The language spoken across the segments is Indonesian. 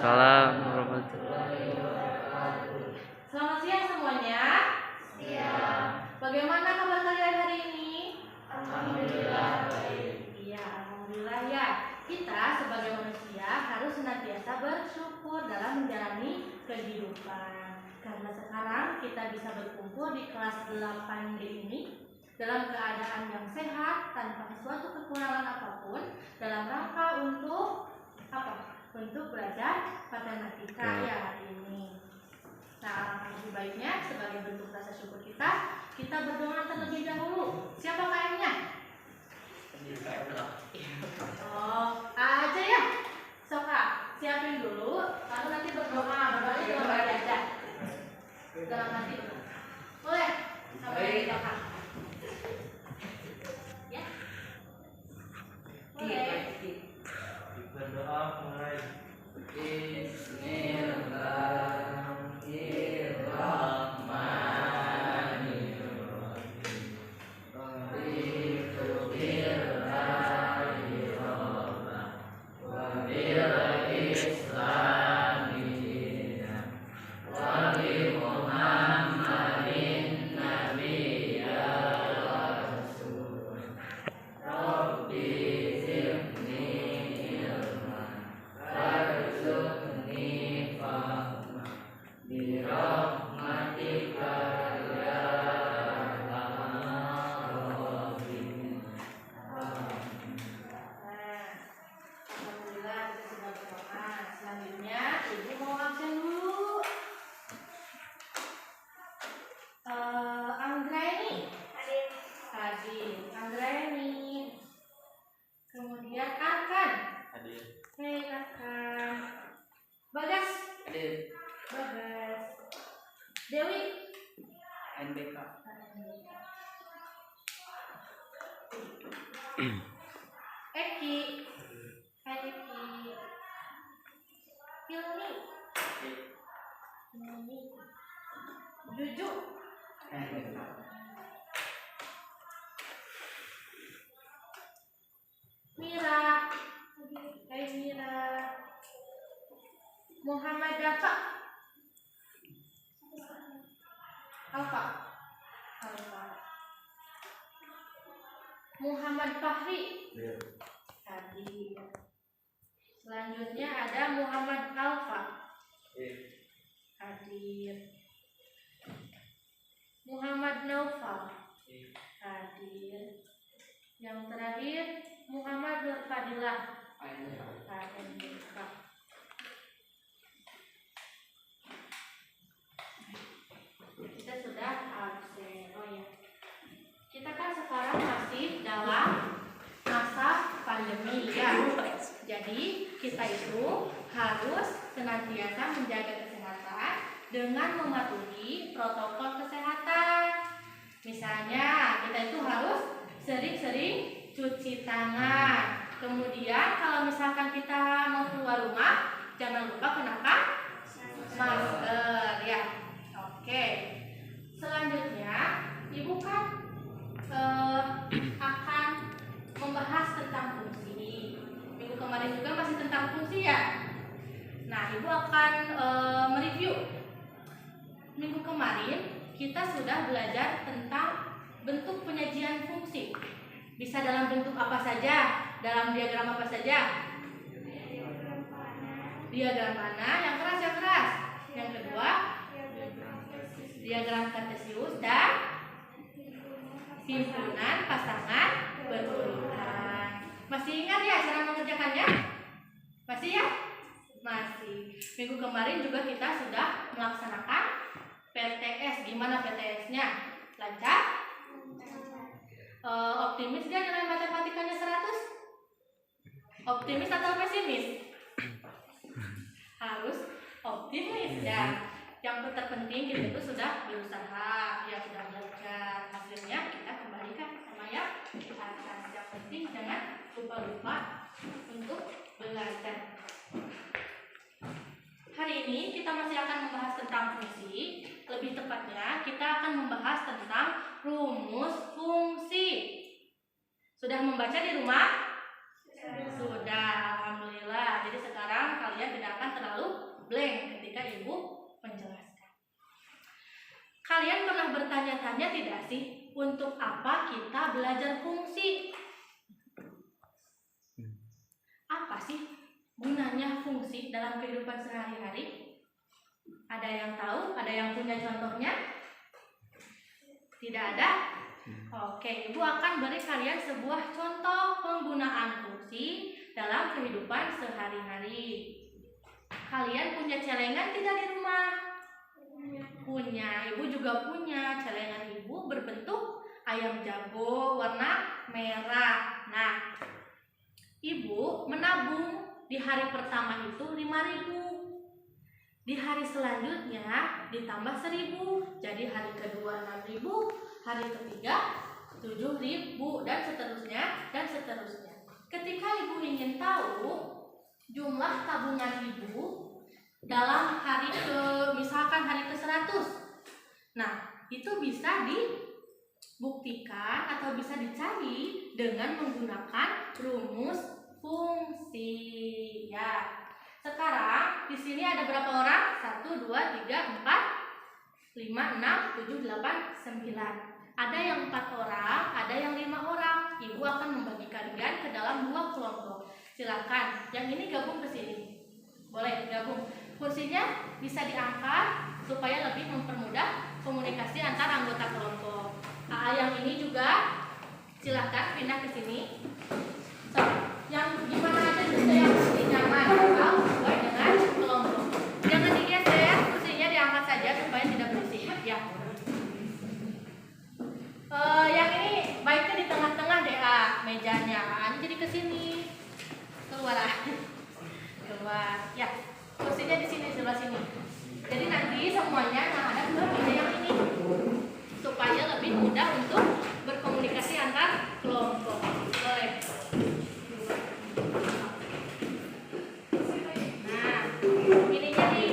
Waalaikumsalam warahmatullahi wabarakatuh. Selamat siang semuanya. Siang. Bagaimana kabar kalian hari ini? Alhamdulillah baik. Iya, alhamdulillah ya. Kita sebagai manusia harus senantiasa bersyukur dalam menjalani kehidupan. Karena sekarang kita bisa berkumpul di kelas 8D ini dalam keadaan yang sehat tanpa suatu kekurangan apapun dalam rangka untuk apa? Untuk belajar matematika ya hari ini. Nah, lebih baiknya sebagai bentuk rasa syukur kita berdoa terlebih dahulu. Siapa kayaknya? Oh, aja ya. Soka, siapin dulu, lalu nanti berdoa. Berdoa di dalam hati aja. Dalam hati. Boleh? Sampai doa. Ya. Boleh. Berdoa mulai. Kemudian Arkan. Hei Arkan. Bagas. Bagas. Dewi. NBK. Eki. Hai Eki. Hilmi. Juju. Mira. Hai Mira. Muhammad Dafa. Alfa. Muhammad Fahri. Tadi. Selanjutnya ada Muhammad Alfa. Hadir. Muhammad Naufal. Hadir. Yang terakhir Muhammad Nurfadilah. Kita sudah absen. Oh ya. Kita kan sekarang masih dalam masa pandemi ya. Jadi kita itu harus senantiasa menjaga kesehatan dengan mematuhi protokol kesehatan. Misalnya kita itu harus sering-sering cuci tangan. Kemudian kalau misalkan kita mau keluar rumah, jangan lupa kenakan masker ya. Oke. Selanjutnya, Ibu kan akan membahas tentang fungsi. Minggu kemarin juga masih tentang fungsi ya. Nah, Ibu akan mereview. Minggu kemarin kita sudah belajar tentang bentuk penyajian fungsi. Bisa dalam bentuk apa saja? Dalam diagram apa saja? Diagram panah. Yang keras, yang keras. Yang kedua, diagram kartesius dan himpunan pasangan berurutan. Masih ingat ya cara mengerjakannya? Masih ya? Masih. Minggu kemarin juga kita sudah melaksanakan PTS. Gimana PTS-nya? Lancar? Optimis dia nilai matematikanya 100? Optimis atau pesimis? Harus optimis ya. Yang terpenting kita itu sudah berusaha, ya sudah belajar. Hasilnya kita kembalikan sama yang atas. Yang penting jangan lupa-lupa untuk belajar. Hari ini kita masih akan membahas tentang fungsi. Lebih tepatnya kita akan membahas tentang rumus fungsi. Sudah membaca di rumah? Sudah, alhamdulillah. Jadi sekarang kalian tidak akan terlalu Kalian pernah bertanya-tanya tidak sih, untuk apa kita belajar fungsi? Apa sih gunanya fungsi dalam kehidupan sehari-hari? Ada yang tahu? Ada yang punya contohnya? Tidak ada? Oke, Ibu akan beri kalian sebuah contoh penggunaan fungsi dalam kehidupan sehari-hari. Kalian punya celengan tidak di rumah? Punya. Ibu juga punya. Celengan Ibu berbentuk ayam jago warna merah. Nah, Ibu menabung di hari pertama itu 5.000. Di hari selanjutnya ditambah 1.000. Jadi hari kedua 6.000, hari ketiga 7.000 dan seterusnya dan seterusnya. Ketika Ibu ingin tahu jumlah tabungan Ibu dalam hari misalkan hari ke-100. Nah, itu bisa dibuktikan atau bisa dicari dengan menggunakan rumus fungsi. Ya. Sekarang di sini ada berapa orang? 1, 2, 3, 4, 5, 6, 7, 8, 9. Ada yang 4 orang, ada yang 5 orang. Ibu akan membagi kalian ke dalam 2 kelompok. Silakan, yang ini gabung ke sini. Boleh gabung. Kursinya bisa diangkat supaya lebih mempermudah komunikasi antar anggota kelompok. Yang ini juga silakan pindah ke sini. So, yang gimana aja juga yang lebih nyaman atau sesuai dengan kelompok. Jangan digeser, kursinya diangkat saja supaya tidak berisik. Ya. Yang ini baiknya di tengah-tengah deh, mejanya. Jadi ke sini. Keluar. Keluar. Ya. Kursinya di sini, sebelah sini. Jadi nanti semuanya ada dua meja yang ini supaya lebih mudah untuk berkomunikasi antar kelompok. Boleh. Nah, ini jadi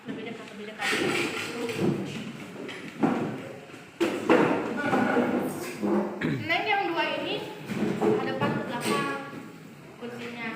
lebih dekat. Lebih dekat, lebih dekat. Neng yang dua ini depan ke belakang kursinya.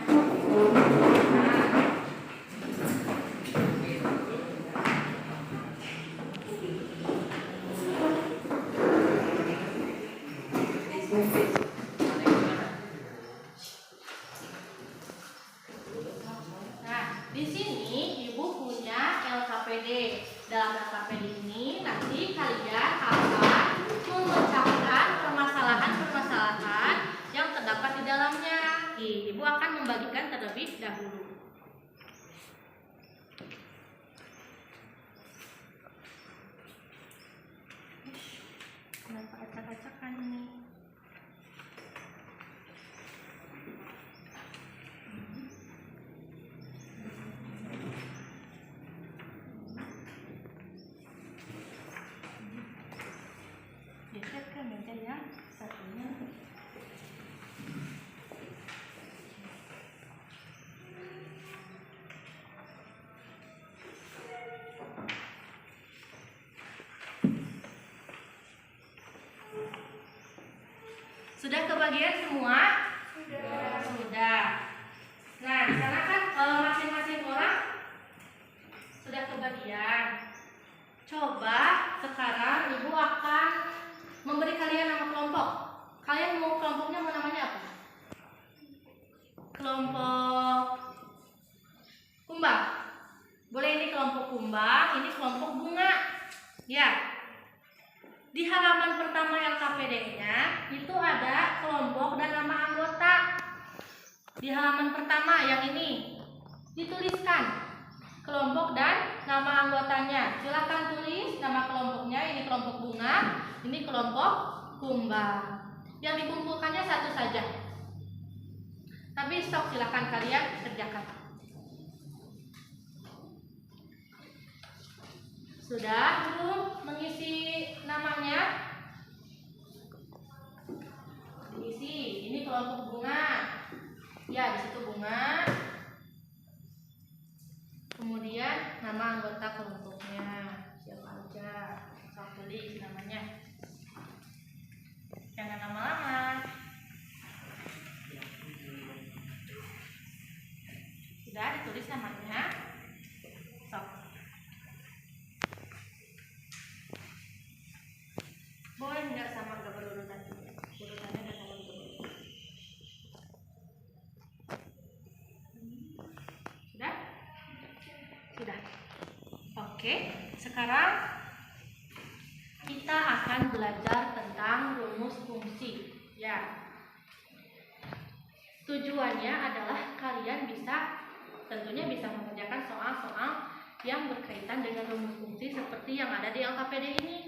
Nah, di sini Ibu punya LKPD. Dalam LKPD ini nanti kalian akan memecahkan permasalahan-permasalahan yang terdapat di dalamnya. Ibu akan membagikan terlebih dahulu. Kenapa acak-acakan ini? Geser ke meja yang satunya. Sudah kebagian semua? Sudah. Nah, di sana kan masing-masing orang sudah kebagian. Coba sekarang Ibu akan memberi kalian nama kelompok. Kalian mau kelompoknya mau namanya apa? Kelompok kumbang. Boleh ini kelompok kumbang, ini kelompok bunga. Ya. Di halaman pertama LKPD-nya itu ada kelompok dan nama anggota. Di halaman pertama yang ini dituliskan kelompok dan nama anggotanya. Silakan tulis nama kelompoknya. Ini kelompok bunga, ini kelompok kumbang. Yang dikumpulkannya satu saja. Tapi sok silakan kalian kerjakan. Sudah belum mengisi namanya? Diisi. Ini kelompok bunga. Ya, di situ bunga. Kemudian nama anggota kelompoknya siapa aja. Sok tulis namanya. Jangan lama-lama. Oke, sekarang kita akan belajar tentang rumus fungsi. Ya. Tujuannya adalah kalian tentunya bisa mengerjakan soal-soal yang berkaitan dengan rumus fungsi seperti yang ada di LKPD ini.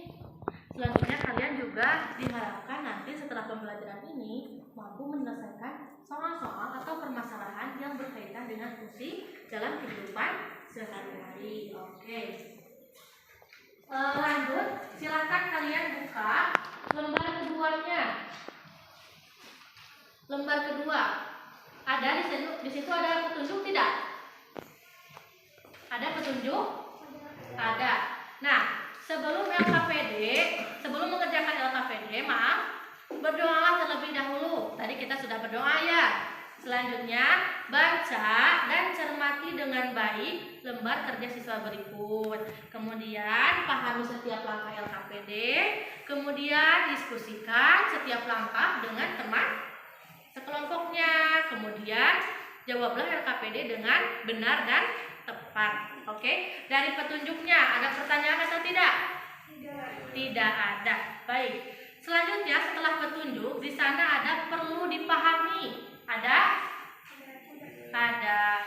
Selanjutnya kalian juga diharapkan nanti setelah pembelajaran ini mampu menyelesaikan soal-soal atau permasalahan yang berkaitan dengan fungsi dalam kehidupan sehari-hari. Oke. Lanjut, silakan kalian buka lembar keduanya. Lembar kedua. Ada di situ ada petunjuk tidak? Ada petunjuk? Ada. Nah, sebelum mengerjakan LKPD, berdoalah terlebih dahulu. Tadi kita sudah berdoa ya. Selanjutnya, baca dan cermati dengan baik lembar kerja siswa berikut. Kemudian, pahami setiap langkah LKPD. Kemudian, diskusikan setiap langkah dengan teman sekelompoknya. Kemudian, jawablah LKPD dengan benar dan tepat. Oke, dari petunjuknya ada pertanyaan atau tidak? Tidak ada. Baik. Selanjutnya setelah petunjuk di sana ada perlu dipahami. Ada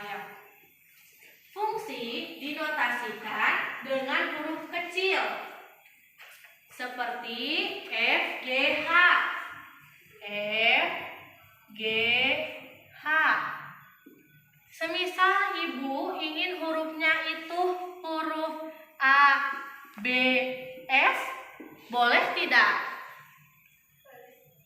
ya. Fungsi dinotasikan dengan huruf kecil seperti F, G, H. F, G, H. Semisal ibu ingin hurufnya itu huruf A, B, S, boleh tidak?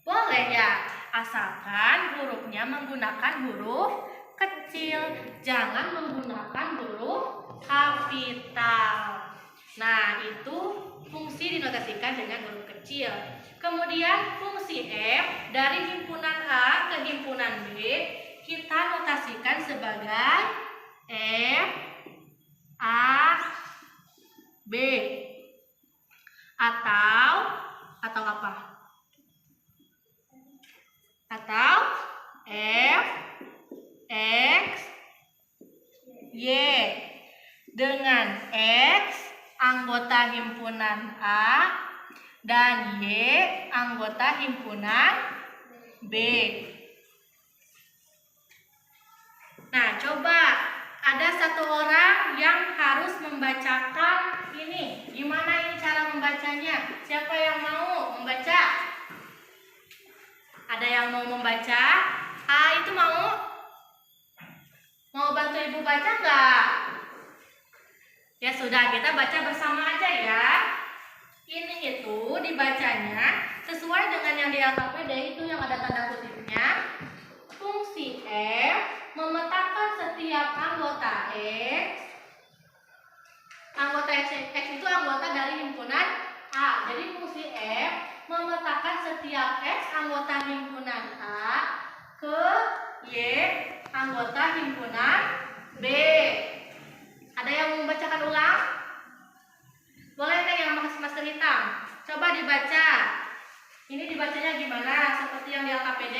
Boleh ya, asalkan hurufnya menggunakan huruf kecil, jangan menggunakan huruf kapital. Nah, itu fungsi dinotasikan dengan huruf kecil. Kemudian fungsi F dari himpunan A ke himpunan B kita notasikan sebagai F, A, B. Atau apa? Atau F, X, Y. Dengan X anggota himpunan A dan Y anggota himpunan B. Nah, coba ada satu orang yang harus membacakan ini. Gimana ini cara membacanya? Siapa yang mau membaca? Ada yang mau membaca? Itu mau? Mau bantu ibu baca nggak? Ya sudah, kita baca bersama aja ya. Ini itu dibacanya sesuai dengan yang di LKPD itu yang ada tanda kutipnya. Fungsi F memetakan setiap anggota X. Anggota X itu anggota dari himpunan A. Jadi fungsi F memetakan setiap X anggota himpunan A ke Y anggota himpunan B. Ada yang mau membacakan ulang? Boleh nih yang masker hitam. Coba dibaca. Ini dibacanya gimana? Seperti yang di LKPD.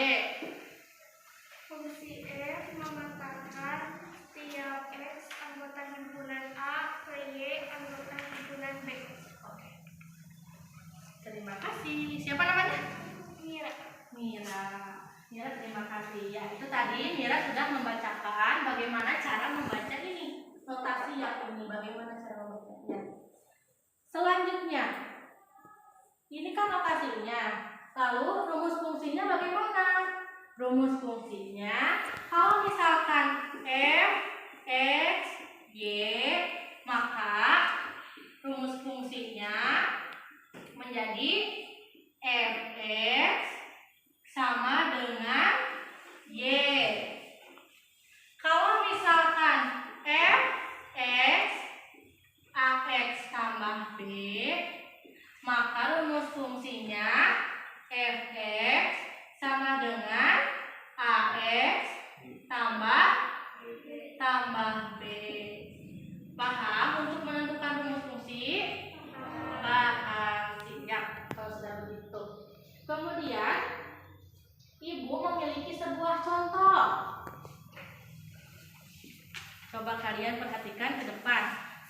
Fungsi F memetakan setiap X anggota himpunan A ke Y anggota himpunan B. Oke. Terima kasih. Siapa namanya? Mira. Mira, terima kasih. Ya, itu tadi Mira sudah membacakan bagaimana cara membaca ini. Notasi yang ini, bagaimana cara membacanya. Selanjutnya, ini kan notasinya. Lalu rumus fungsinya bagaimana? Rumus fungsinya, kalau misalkan F, X, Y, maka rumus fungsinya menjadi Fx sama dengan Y. Kalau misalkan Fx, Ax tambah B, maka rumus fungsinya Fx sama dengan Ax tambah B. Paham untuk menentukan rumus fungsi? Paham. Siap kalau sudah begitu. Kemudian ibu memiliki sebuah contoh. Coba kalian perhatikan ke depan.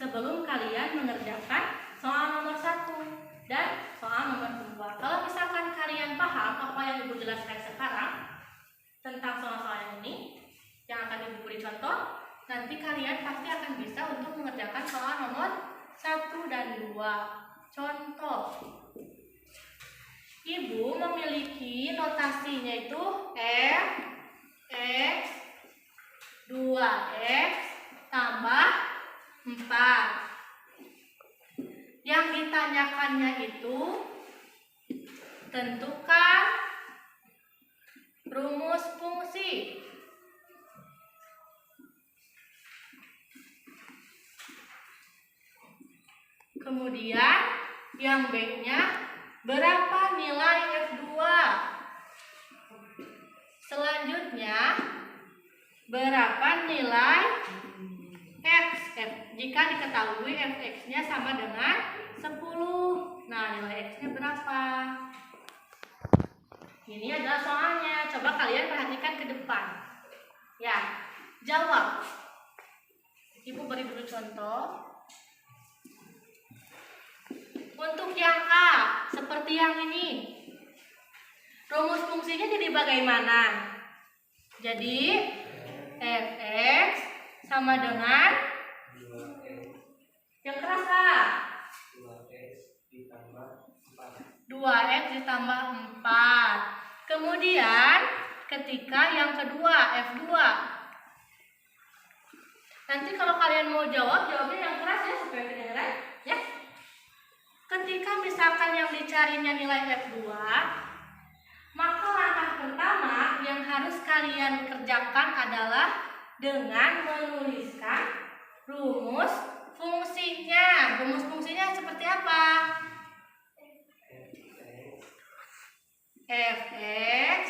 sebelum kalian mengerjakan soal nomor 1 dan soal nomor 2. Kalau misalkan kalian paham apa yang Ibu jelaskan sekarang tentang soal-soal yang ini, yang akan Ibu beri contoh, nanti kalian pasti akan bisa untuk mengerjakan soal nomor 1 dan 2. Contoh, Ibu memiliki notasinya itu F, X, 2X tambah 4. Yang ditanyakannya itu tentukan rumus fungsi. Kemudian yang B-nya berapa nilai F2? Selanjutnya berapa nilai X jika diketahui Fx-nya sama dengan 10. Nah, nilai X-nya berapa? Ini adalah soalnya. Coba kalian perhatikan ke depan. Ya, jawab. Ibu beri dulu contoh. Untuk yang A, seperti yang ini. Rumus fungsinya jadi bagaimana? Jadi Fx sama dengan yang keras A 2x ditambah 4. Kemudian ketika yang kedua F2, nanti kalau kalian mau jawabnya yang keras ya supaya kedengeran ya. Ketika misalkan yang dicarinya nilai F2, maka langkah pertama yang harus kalian kerjakan adalah dengan menuliskan rumus fungsinya. Rumus fungsinya seperti apa? Fx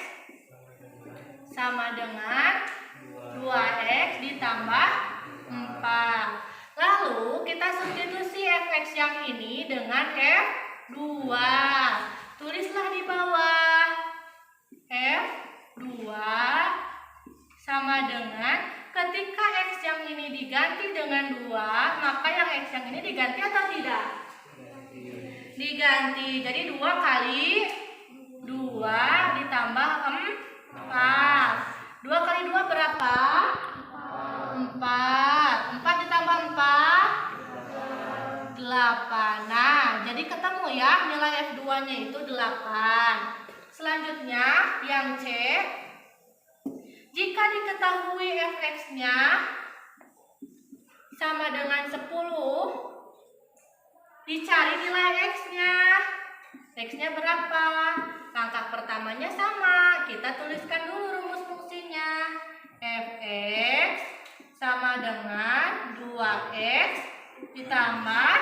sama dengan 2x ditambah 4. Lalu kita substitusi Fx yang ini dengan F2. Tulislah di bawah. F2 sama dengan, ketika X yang ini diganti dengan 2, maka yang X yang ini diganti atau tidak? Diganti. Jadi 2 kali 2 ditambah 4. 2 kali 2 berapa? 4. 4 ditambah 4 8. Nah, jadi ketemu ya nilai F2-nya itu 8. Selanjutnya yang C, jika diketahui Fx-nya sama dengan 10, dicari nilai X-nya. X-nya berapa? Langkah pertamanya sama, kita tuliskan dulu rumus fungsinya. Fx sama dengan 2x ditambah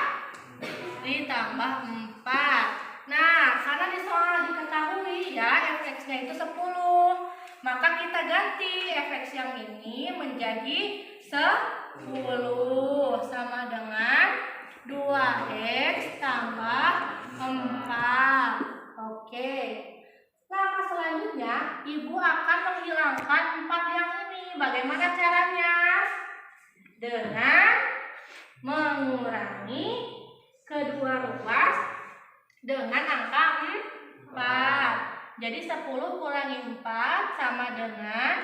4. Nah, karena di soal diketahui ya Fx-nya itu 10, maka kita ganti Fx yang ini menjadi 10 sama dengan 2x tambah 4. Oke. Langkah selanjutnya, Ibu akan menghilangkan 4 yang ini. Bagaimana caranya? Dengan mengurangi kedua ruas dengan angka 4. Jadi 10 kurangi 4 sama dengan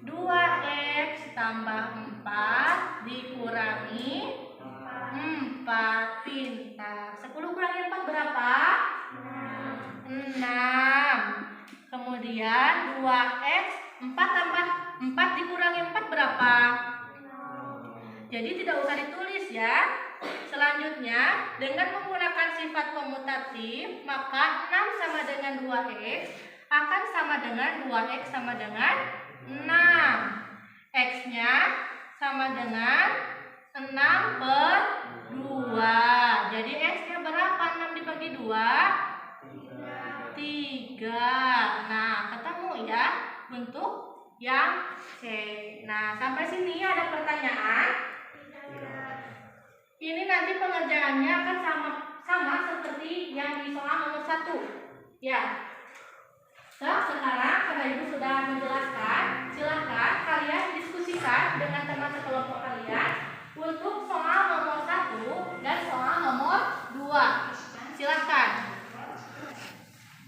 2x tambah 4 dikurangi 4. Pintar. 10 kurangi 4 berapa? 6. Kemudian 2x 4 tambah 4 dikurangi 4 berapa? Jadi tidak usah ditulis ya. Selanjutnya, dengan menggunakan sifat komutatif, maka 6 sama dengan 2x akan sama dengan 2x sama dengan 6. X-nya sama dengan 6 per 2. Jadi X-nya berapa? 6 dibagi 2? 3. Nah, ketemu ya bentuk yang C. Nah, sampai sini ada pertanyaan? Ini nanti pengerjaannya akan sama seperti yang di soal nomor 1. Ya. Sekarang karena Ibu sudah menjelaskan, silahkan kalian diskusikan dengan teman sekelompok kalian untuk soal nomor 1 1 dan soal nomor 2. Silahkan.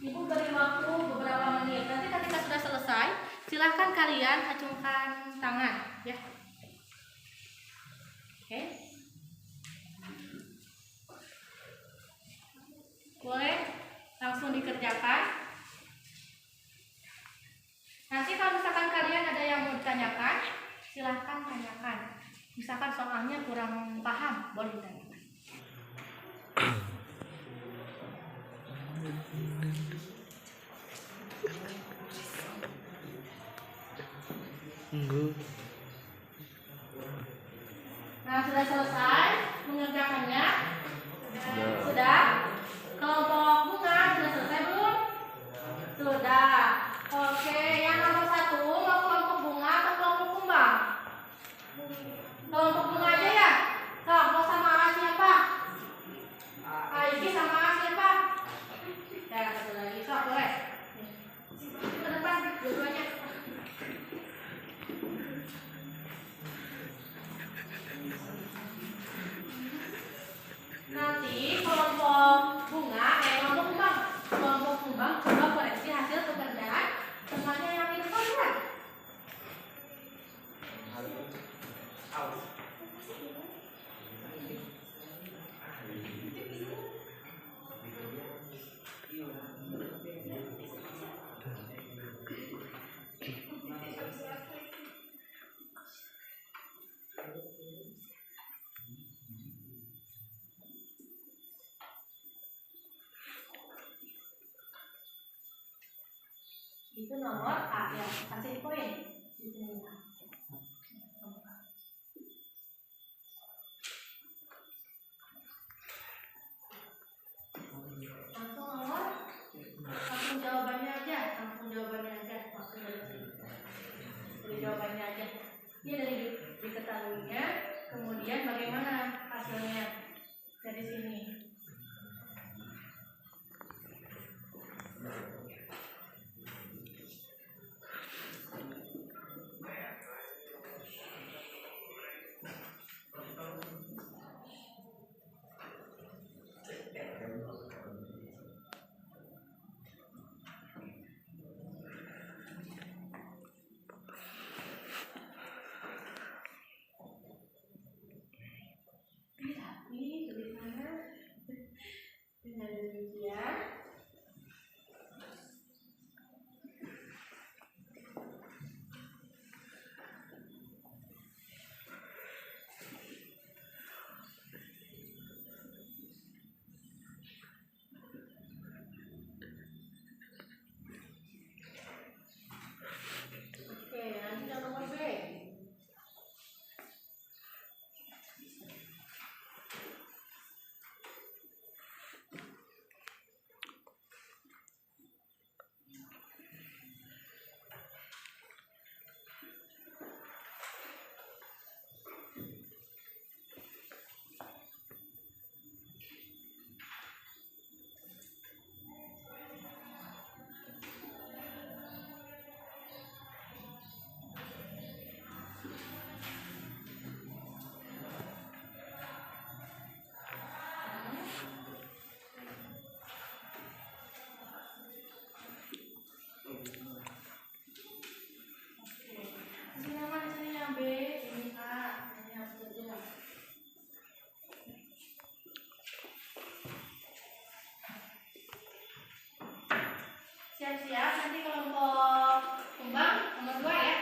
Ibu beri waktu beberapa menit. Nanti ketika sudah selesai, silahkan kalian acungkan tangan, ya. Oke. Boleh langsung dikerjakan. Nanti kalau misalkan kalian ada yang mau ditanyakan, silahkan tanyakan. Misalkan soalnya kurang paham, boleh ditanyakan. Nah, sudah selesai mengerjakannya? Sudah? Kelompok bunga sudah selesai belum? Sudah. Oke, yang nomor 1 mau kelompok bunga atau kelompok kumbang? Kelompok bunga aja ya? Sok, mau sama A siapa? Aiki sama A siapa? Ya, satu lagi. Sok, boleh. Ke depan, dua-duanya. Nanti kelompok bunga, kelompok kumbang coba koreksi hasil pekerjaan temannya yang di depan ya. Itu nomor A ya, kasih poin di sini. Langsung jawabannya aja, dari jawabannya aja. Ini dari diketahuinya, kemudian bagaimana hasilnya dari sini. Tapi tulisannya dengan demikian. Oke, lanjut yang nomor B. Siap-siap, nanti kelompok kumbang nomor 2 ya.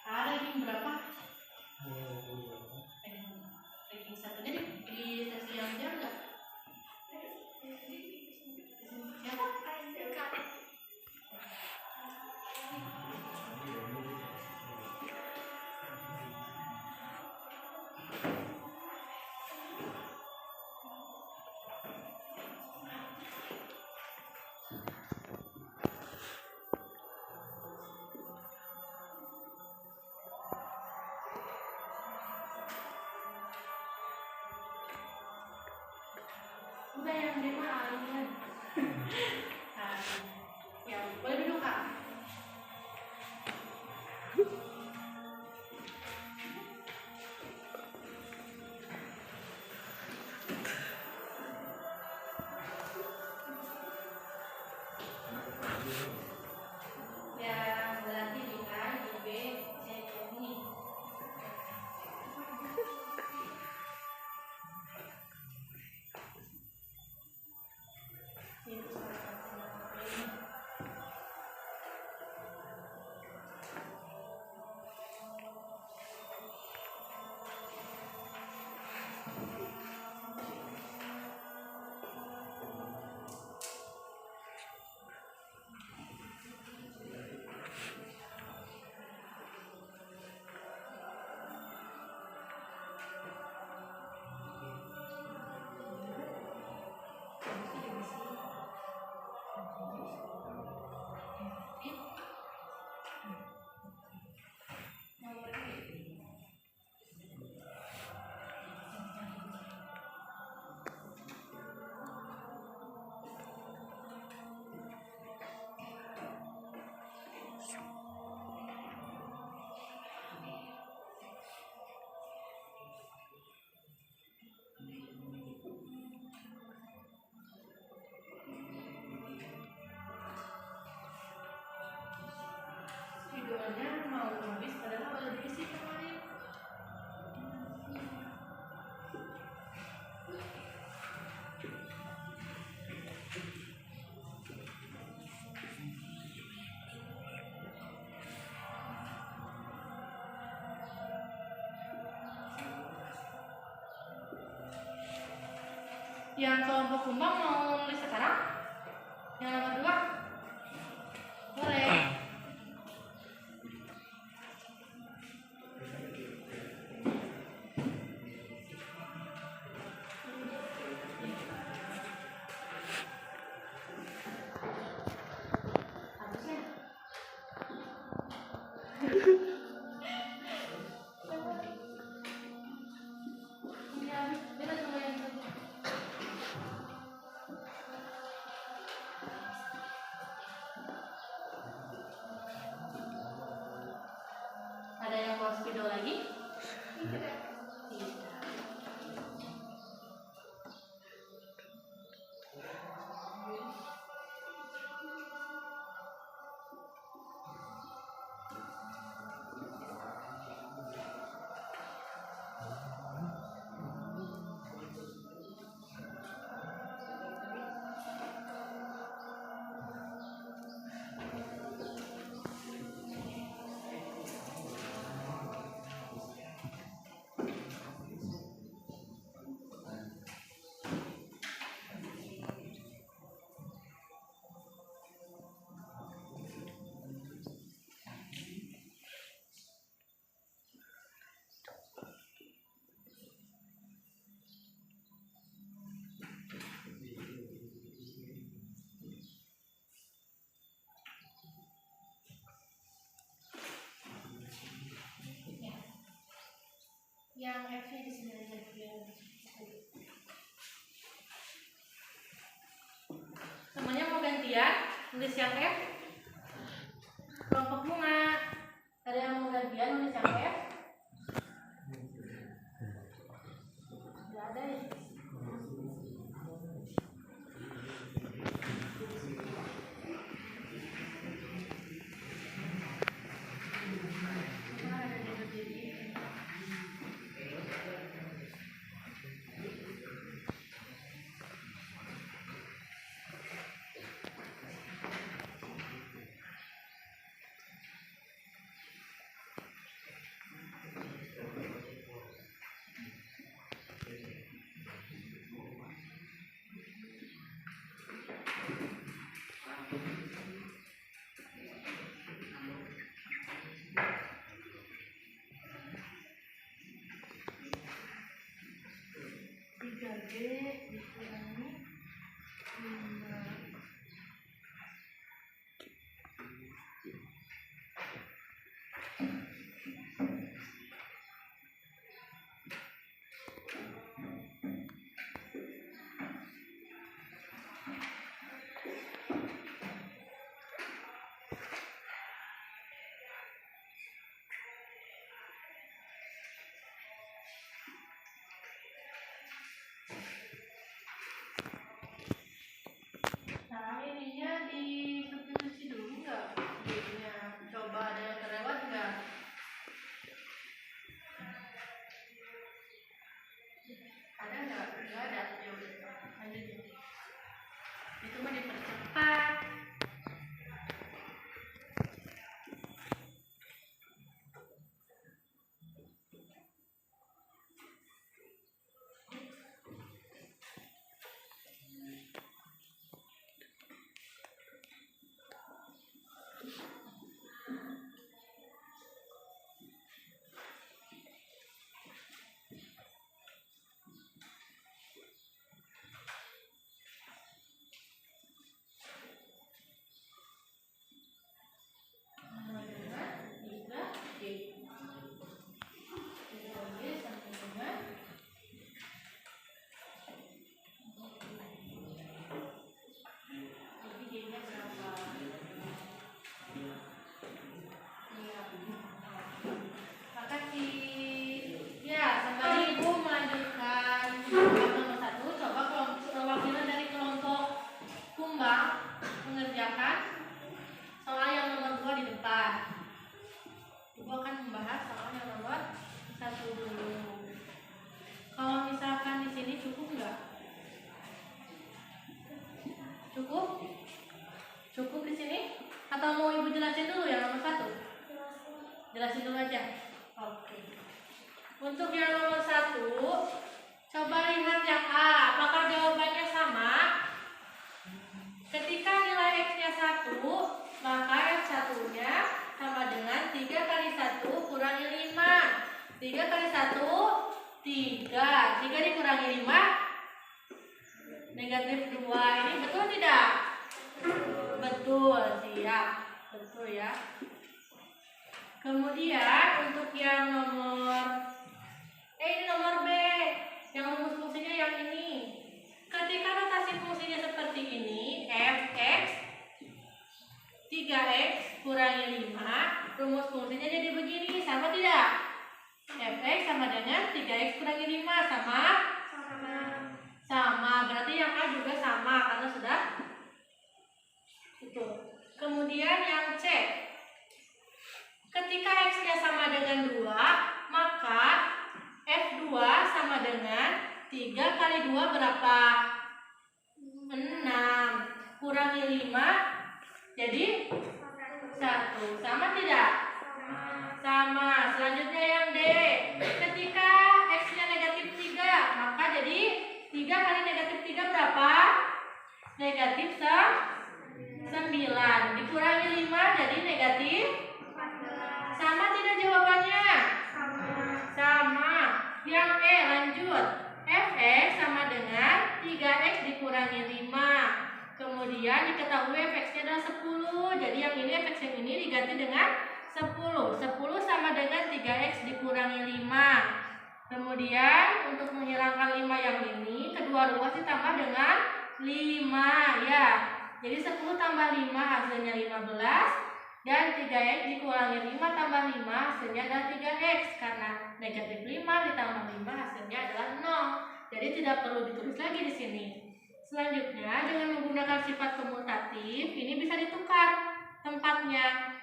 Ranking berapa? Ranking 1-nya di sesi yang jam enggak? Siapa? yang lima alien. Nah, ya boleh duduk kak. Yang berarti di A, di B, C, D, ini. Videonya mau habis padahal baru diisi kemarin. Yang kelompok kumbang mau nulis sekarang? Yang nomor 2? Boleh. Habisnya. Iya, beda sama yang tadi. Ada yang mau spidol lagi? Tidak. Yang F-nya di sini aja biar semuanya mau gantian nulis yang F. Kelompok bunga ada yang mau gantian nulis yang F? Nggak ada ya. dikurangi 5. jelasin dulu yang nomor 1? Jelasin dulu aja. Oke. Untuk yang nomor 1, coba lihat yang A. Apakah jawabannya sama? Ketika nilai X-nya 1, maka F1-nya sama dengan 3 kali 1 kurangi 5. 3 kali 1, 3. 3 dikurangi 5, negatif 2. Ini betul tidak? Betul, siap. Betul ya. Kemudian untuk yang nomor ini nomor B. Yang rumus fungsinya yang ini. Ketika notasi fungsinya seperti ini, f(x) 3x kurangi 5, rumus fungsinya jadi begini, sama tidak? Fx sama dengan 3x kurangi 5, sama? Sama, berarti yang A juga sama karena sudah itu. Kemudian yang C, ketika x-nya sama dengan 2, maka f2 sama dengan 3 kali 2 berapa? 6 kurangi 5 jadi 1. Sama tidak? Sama. Selanjutnya yang D, ketika x-nya negatif 3, maka jadi 3 kali negatif 3 berapa? Negatif 9 dikurangi 5 jadi negatif 14. Sama tidak jawabannya? Sama. Yang E lanjut. Fx sama dengan 3x dikurangi 5. Kemudian diketahui fx-nya adalah 10. Jadi yang ini fx yang ini diganti dengan 10. 10 sama dengan 3x dikurangi 5. Kemudian untuk menghilangkan 5 yang ini, kedua ruas ditambah dengan 5 ya. Jadi 10 tambah 5 hasilnya 15. Dan 3x dikurangi 5 tambah 5 hasilnya adalah 3x. Karena negatif 5 ditambah 5 hasilnya adalah 0. Jadi tidak perlu ditulis lagi di sini. Selanjutnya dengan menggunakan sifat komutatif ini bisa ditukar tempatnya.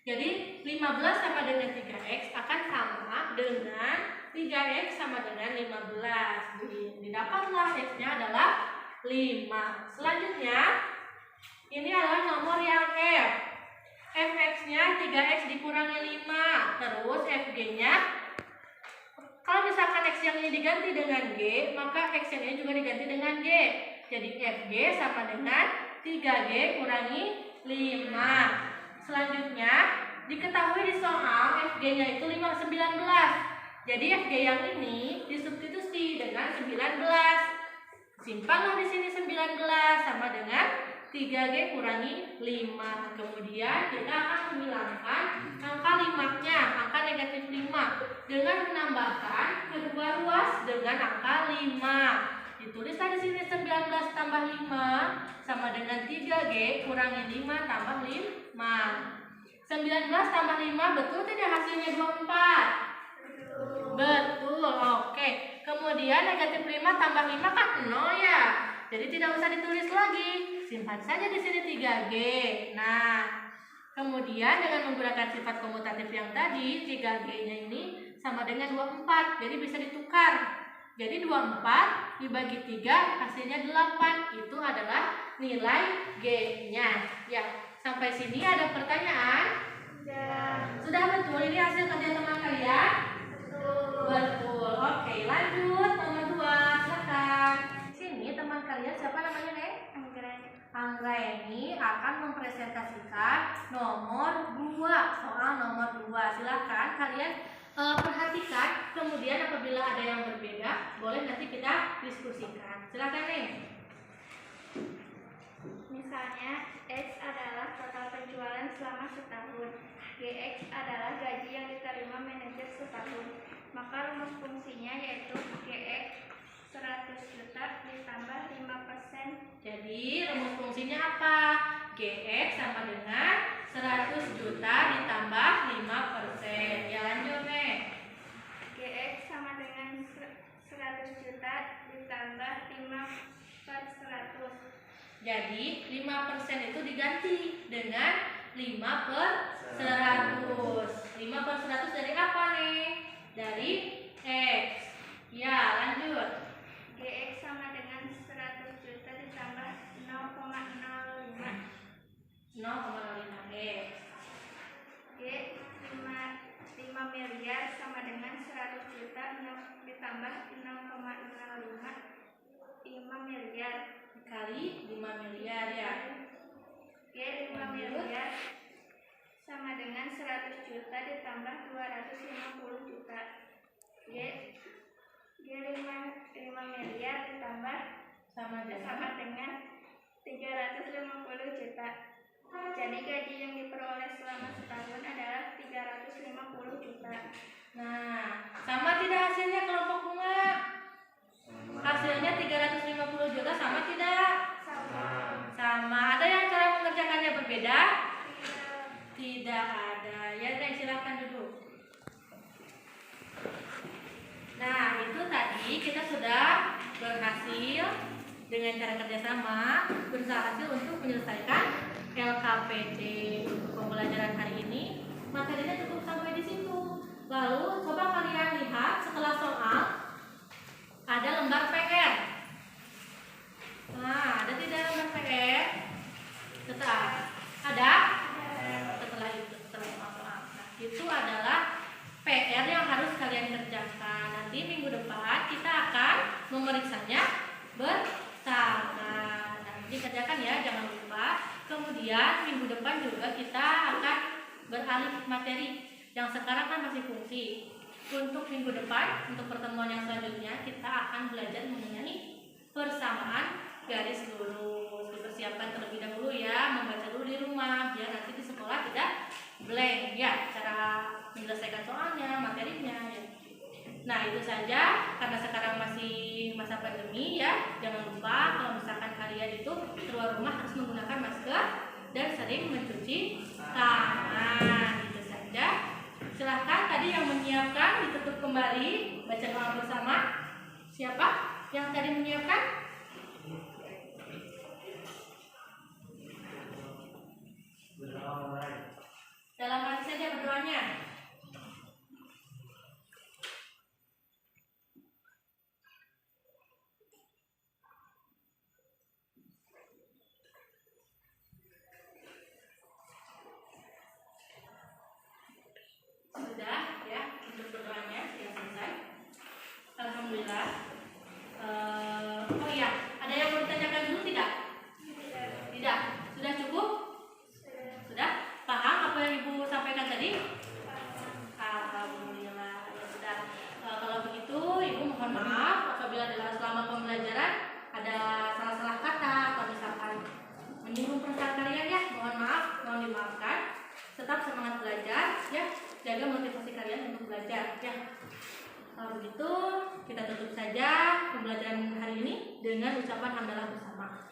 Jadi 15 sama dengan 3x akan sama dengan 3x sama dengan 15. Didapatlah x-nya adalah 5. Selanjutnya ini adalah nomor yang F. Fx-nya 3x dikurangi 5. Terus Fg-nya, kalau misalkan x yang ini diganti dengan G, maka x yang ini juga diganti dengan G. Jadi Fg sama dengan 3G kurangi 5. Selanjutnya diketahui di soal Fg-nya itu 19. Jadi Fg yang ini disubstitusi dengan 19. Simpanlah di sini 19 sama dengan 3G kurangi 5. Kemudian kita akan menghilangkan angka 5-nya, angka negatif 5, dengan menambahkan kedua ruas dengan angka 5. Ditulislah di sini 19 tambah 5 sama dengan 3G kurangi 5 tambah 5. 19 tambah 5 betul tidak hasilnya 24? Betul, oke. Kemudian negatif 5 tambah 5 kan 0 ya. Jadi tidak usah ditulis lagi. Simpan saja di sini 3G. Nah, kemudian dengan menggunakan sifat komutatif yang tadi, 3G-nya ini sama dengan 24. Jadi bisa ditukar. Jadi 24 dibagi 3 hasilnya 8. Itu adalah nilai G-nya. Ya, sampai sini ada pertanyaan? Sudah betul ini hasil kerja teman kalian? Betul. Oke, lanjut nomor 2. Silakan. Sini teman kalian siapa namanya, Nek? Anggra ini akan mempresentasikan nomor 2, soal nomor 2. Silakan kalian perhatikan, kemudian apabila ada yang berbeda, boleh nanti kita diskusikan. Silakan, Nek. Misalnya, X adalah total penjualan selama setahun. GX adalah gaji yang diterima manajer setahun. Maka rumus fungsinya yaitu GX 100 juta ditambah 5%. Jadi rumus fungsinya apa? GX sama dengan 100 juta ditambah 5%. Ya lanjut, Nek. GX sama dengan 100 juta ditambah 5/100. Jadi 5% itu diganti dengan 5/100. 5/100 dari apa nih? Dari X. Ya lanjut. GX sama dengan 100 juta ditambah 0,05. 0,05 ditambah 6,05 miliar. Kali 5 miliar ya. G 5 miliar sama dengan 100 juta ditambah 250 juta. G 5 miliar ditambah Sama dengan 350 juta. Jadi gaji yang diperoleh selama setahun adalah 350 juta. Nah, sama tidak hasilnya kelompok bunga? Hasilnya 350 juta sama tidak? Sama. Ada yang cara mengerjakannya berbeda? Tidak ada. Ya, silahkan duduk. Nah, itu tadi kita sudah berhasil dengan cara kerjasama berhasil untuk menyelesaikan LKPD untuk pembelajaran hari ini. Materinya cukup sampai di situ. Lalu coba kalian lihat setelah soal ada lembar PR. Nah, ada tidak lembar PR? Ada? Setelah itu, maaf. Itu adalah PR yang harus kalian kerjakan. Nanti minggu depan kita akan memeriksanya bersama. Nah, dikerjakan ya, jangan lupa. Kemudian minggu depan juga kita akan beralih materi. Yang sekarang kan masih fungsi. Untuk minggu depan, untuk pertemuan yang selanjutnya, kita akan belajar mengenai persamaan garis lurus. Dipersiapkan terlebih dahulu ya, membaca dulu di rumah, biar nanti di sekolah tidak blank ya, cara menyelesaikan soalnya, materinya ya. Nah, itu saja, karena sekarang masih masa pandemi ya, jangan lupa kalau misalkan kalian itu keluar rumah harus menggunakan masker dan sering mencuci tangan. Itu saja. Silahkan tadi yang menyiapkan ditutup kembali, baca doa bersama. Siapa yang tadi menyiapkan? Dalam hati saja berdoanya. Sudah ya, untuk berdoanya sudah selesai. Alhamdulillah. Oh iya, ada yang mau ditanyakan dulu tidak? Tidak. Sudah cukup? Sudah? Paham apa yang Ibu sampaikan tadi? Alhamdulillah. Ya sudah. Kalau begitu Ibu mohon maaf apabila selama pembelajaran ada salah-salah kata atau misalkan menyinggung perasaan kalian ya. Mohon maaf, mohon dimaafkan. Tetap semangat belajar ya. Jaga motivasi kalian untuk belajar ya. Kalau begitu kita tutup saja pembelajaran hari ini dengan ucapan hamdalah bersama.